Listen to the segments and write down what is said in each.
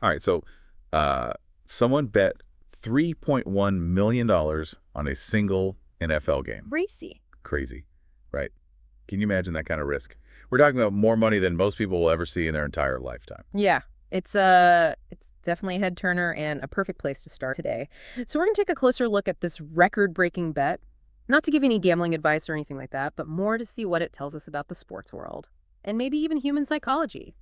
All right, so uh, someone bet $3.1 million on a single NFL game. Racy. Crazy, right? Can you imagine that kind of risk? We're talking about more money than most people will ever see in their entire lifetime. Yeah, it's definitely a head turner and a perfect place to start today. So we're gonna take a closer look at this record-breaking bet. Not to give any gambling advice or anything like that, but more to see what it tells us about the sports world and maybe even human psychology.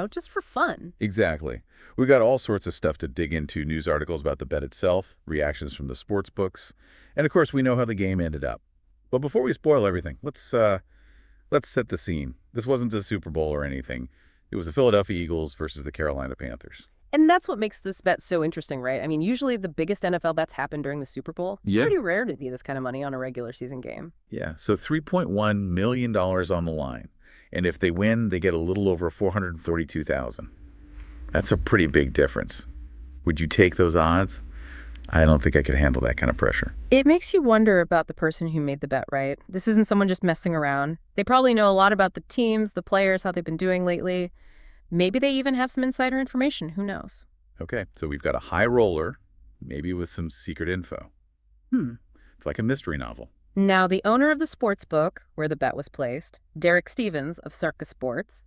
Just for fun. Exactly. We got all sorts of stuff to dig into, news articles about the bet itself, reactions from the sports books, and of course we know how the game ended up. But before we spoil everything, let's set the scene. This wasn't the Super Bowl or anything. It was the Philadelphia Eagles versus the Carolina Panthers. And that's what makes this bet so interesting, right? I mean, usually the biggest NFL bets happen during the Super Bowl. It's Yeah. pretty rare to be this kind of money on a regular season game. Yeah, so $3.1 million on the line. And if they win, they get a little over $432,000. That's a pretty big difference. Would you take those odds? I don't think I could handle that kind of pressure. It makes you wonder about the person who made the bet, right? This isn't someone just messing around. They probably know a lot about the teams, the players, how they've been doing lately. Maybe they even have some insider information. Who knows? Okay, so we've got a high roller, maybe with some secret info. It's like a mystery novel. Now, the owner of the sports book where the bet was placed, Derek Stevens of Circus Sports,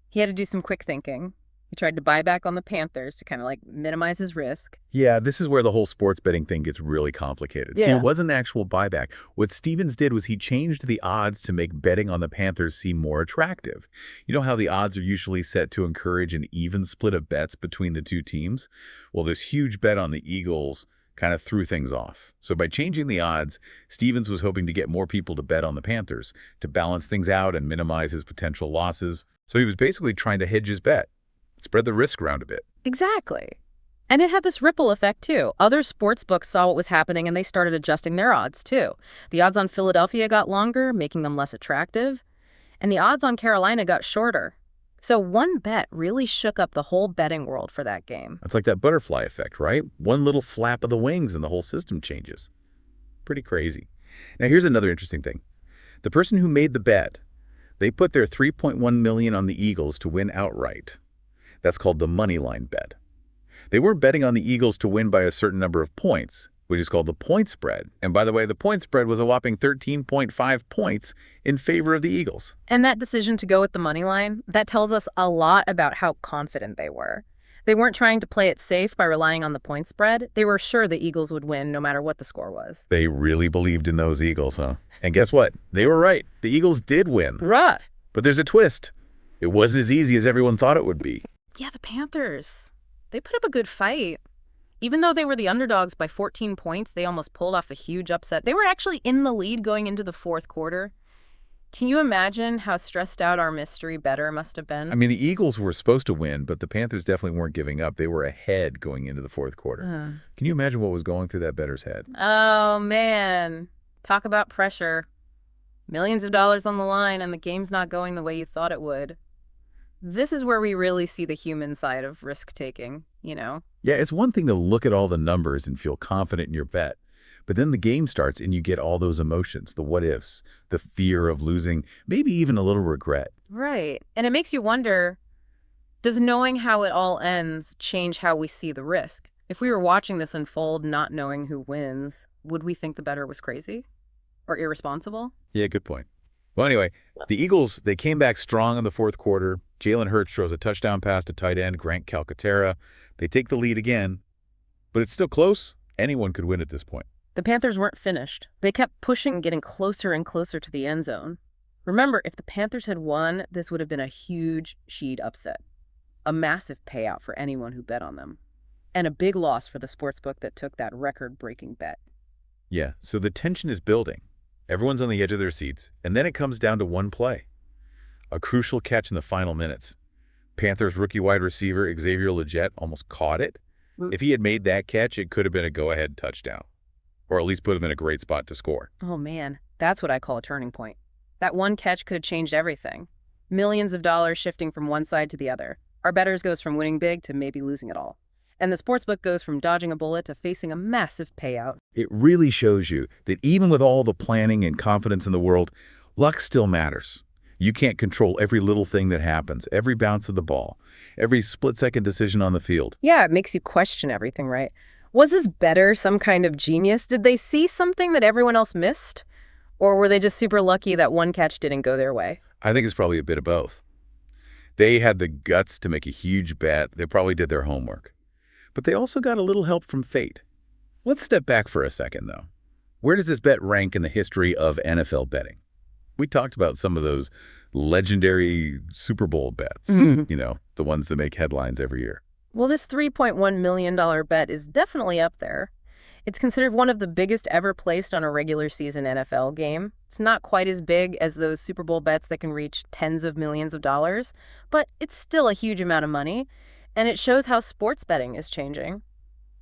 he had to do some quick thinking. He tried to buy back on the Panthers to kind of minimize his risk. Yeah, this is where the whole sports betting thing gets really complicated. See, Yeah. it wasn't an actual buyback. What Stevens did was he changed the odds to make betting on the Panthers seem more attractive. You know how the odds are usually set to encourage an even split of bets between the two teams? Well, this huge bet on the Eagles kind of threw things off. So by changing the odds, Stevens was hoping to get more people to bet on the Panthers, to balance things out and minimize his potential losses. So he was basically trying to hedge his bet, spread the risk around a bit. Exactly. And it had this ripple effect, too. Other sports books saw what was happening and they started adjusting their odds, too. The odds on Philadelphia got longer, making them less attractive. And the odds on Carolina got shorter. So one bet really shook up the whole betting world for that game. It's like that butterfly effect, right? One little flap of the wings and the whole system changes. Pretty crazy. Now, here's another interesting thing. The person who made the bet, they put their $3.1 million on the Eagles to win outright. That's called the money line bet. They weren't betting on the Eagles to win by a certain number of points, which is called the point spread. And by the way, the point spread was a whopping 13.5 points in favor of the Eagles. And that decision to go with the money line, that tells us a lot about how confident they were. They weren't trying to play it safe by relying on the point spread. They were sure the Eagles would win no matter what the score was. They really believed in those Eagles, huh? And guess what? They were right. The Eagles did win. Right. But there's a twist. It wasn't as easy as everyone thought it would be. Yeah, the Panthers. They put up a good fight. Even though they were the underdogs by 14 points, they almost pulled off a huge upset. They were actually in the lead going into the fourth quarter. Can you imagine how stressed out our mystery bettor must have been? I mean, the Eagles were supposed to win, but the Panthers definitely weren't giving up. They were ahead going into the fourth quarter. Can you imagine what was going through that bettor's head? Oh, man. Talk about pressure. Millions of dollars on the line, and the game's not going the way you thought it would. This is where we really see the human side of risk-taking, Yeah, it's one thing to look at all the numbers and feel confident in your bet. But then the game starts and you get all those emotions, the what-ifs, the fear of losing, maybe even a little regret. Right. And it makes you wonder, does knowing how it all ends change how we see the risk? If we were watching this unfold not knowing who wins, would we think the bettor was crazy or irresponsible? Yeah, good point. Well, anyway, the Eagles, they came back strong in the fourth quarter. Jalen Hurts throws a touchdown pass to tight end Grant Calcaterra. They take the lead again, but it's still close. Anyone could win at this point. The Panthers weren't finished. They kept pushing, getting closer and closer to the end zone. Remember, if the Panthers had won, this would have been a huge sheet upset. A massive payout for anyone who bet on them. And a big loss for the sportsbook that took that record-breaking bet. Yeah, so the tension is building. Everyone's on the edge of their seats, and then it comes down to one play. A crucial catch in the final minutes. Panthers rookie wide receiver Xavier Legette almost caught it. If he had made that catch, it could have been a go-ahead touchdown, or at least put him in a great spot to score. Oh man, that's what I call a turning point. That one catch could have changed everything. Millions of dollars shifting from one side to the other. Our bettors goes from winning big to maybe losing it all. And the sportsbook goes from dodging a bullet to facing a massive payout. It really shows you that even with all the planning and confidence in the world, luck still matters. You can't control every little thing that happens, every bounce of the ball, every split-second decision on the field. Yeah, it makes you question everything, right? Was this bettor some kind of genius? Did they see something that everyone else missed? Or were they just super lucky that one catch didn't go their way? I think it's probably a bit of both. They had the guts to make a huge bet. They probably did their homework. But they also got a little help from fate. Let's step back for a second, though. Where does this bet rank in the history of NFL betting? We talked about some of those legendary Super Bowl bets, the ones that make headlines every year. Well, this $3.1 million bet is definitely up there. It's considered one of the biggest ever placed on a regular season NFL game. It's not quite as big as those Super Bowl bets that can reach tens of millions of dollars, but it's still a huge amount of money, and it shows how sports betting is changing.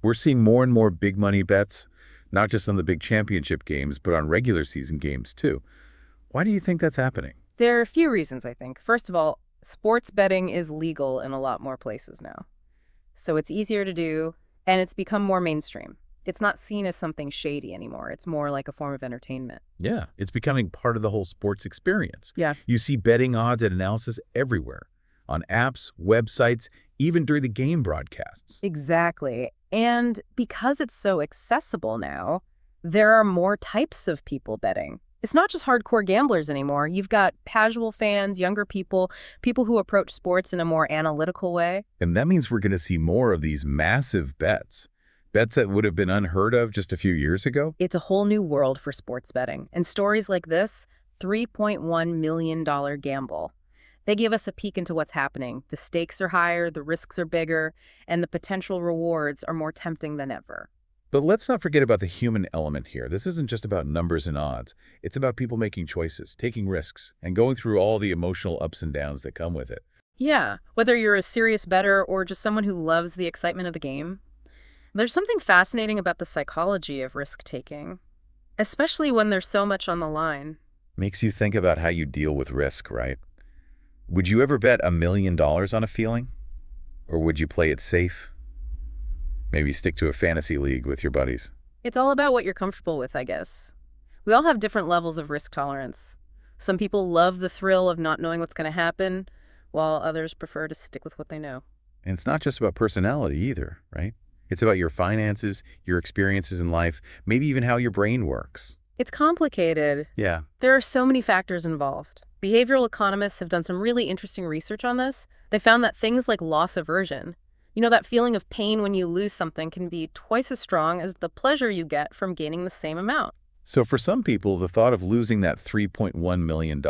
We're seeing more and more big money bets, not just on the big championship games, but on regular season games too. Why do you think that's happening? There are a few reasons, I think. First of all, sports betting is legal in a lot more places now. So it's easier to do, and it's become more mainstream. It's not seen as something shady anymore. It's more like a form of entertainment. Yeah, it's becoming part of the whole sports experience. Yeah. You see betting odds and analysis everywhere, on apps, websites, even during the game broadcasts. Exactly. And because it's so accessible now, there are more types of people betting. It's not just hardcore gamblers anymore. You've got casual fans, younger people, people who approach sports in a more analytical way. And that means we're going to see more of these massive bets. Bets that would have been unheard of just a few years ago? It's a whole new world for sports betting. And stories like this, $3.1 million gamble. They give us a peek into what's happening. The stakes are higher, the risks are bigger, and the potential rewards are more tempting than ever. But let's not forget about the human element here. This isn't just about numbers and odds. It's about people making choices, taking risks, and going through all the emotional ups and downs that come with it. Yeah, whether you're a serious bettor or just someone who loves the excitement of the game, there's something fascinating about the psychology of risk-taking, especially when there's so much on the line. Makes you think about how you deal with risk, right? Would you ever bet $1 million on a feeling? Or would you play it safe? Maybe stick to a fantasy league with your buddies. It's all about what you're comfortable with, I guess. We all have different levels of risk tolerance. Some people love the thrill of not knowing what's going to happen, while others prefer to stick with what they know. And it's not just about personality either, right? It's about your finances, your experiences in life, maybe even how your brain works. It's complicated. Yeah. There are so many factors involved. Behavioral economists have done some really interesting research on this. They found that things like loss aversion, that feeling of pain when you lose something, can be twice as strong as the pleasure you get from gaining the same amount. So for some people, the thought of losing that $3.1 million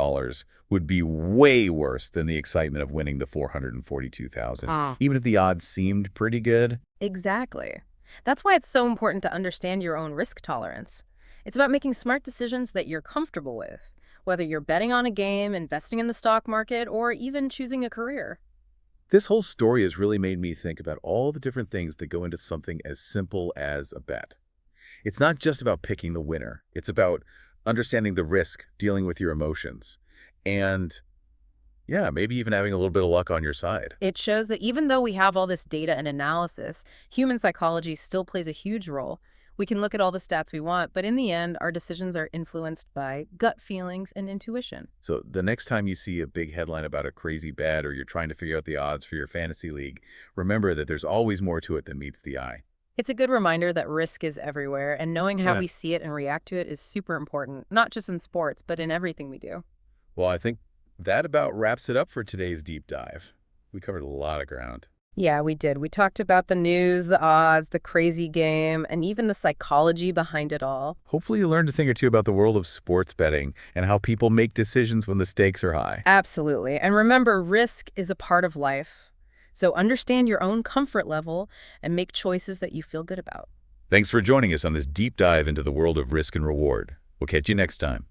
would be way worse than the excitement of winning the $442,000, even if the odds seemed pretty good. Exactly. That's why it's so important to understand your own risk tolerance. It's about making smart decisions that you're comfortable with, whether you're betting on a game, investing in the stock market, or even choosing a career. This whole story has really made me think about all the different things that go into something as simple as a bet. It's not just about picking the winner. It's about understanding the risk, dealing with your emotions, and yeah, maybe even having a little bit of luck on your side. It shows that even though we have all this data and analysis, human psychology still plays a huge role. We can look at all the stats we want, but in the end, our decisions are influenced by gut feelings and intuition. So the next time you see a big headline about a crazy bet or you're trying to figure out the odds for your fantasy league, remember that there's always more to it than meets the eye. It's a good reminder that risk is everywhere, and knowing how we see it and react to it is super important, not just in sports, but in everything we do. Well, I think that about wraps it up for today's deep dive. We covered a lot of ground. Yeah, we did. We talked about the news, the odds, the crazy game, and even the psychology behind it all. Hopefully you learned a thing or two about the world of sports betting and how people make decisions when the stakes are high. Absolutely. And remember, risk is a part of life. So understand your own comfort level and make choices that you feel good about. Thanks for joining us on this deep dive into the world of risk and reward. We'll catch you next time.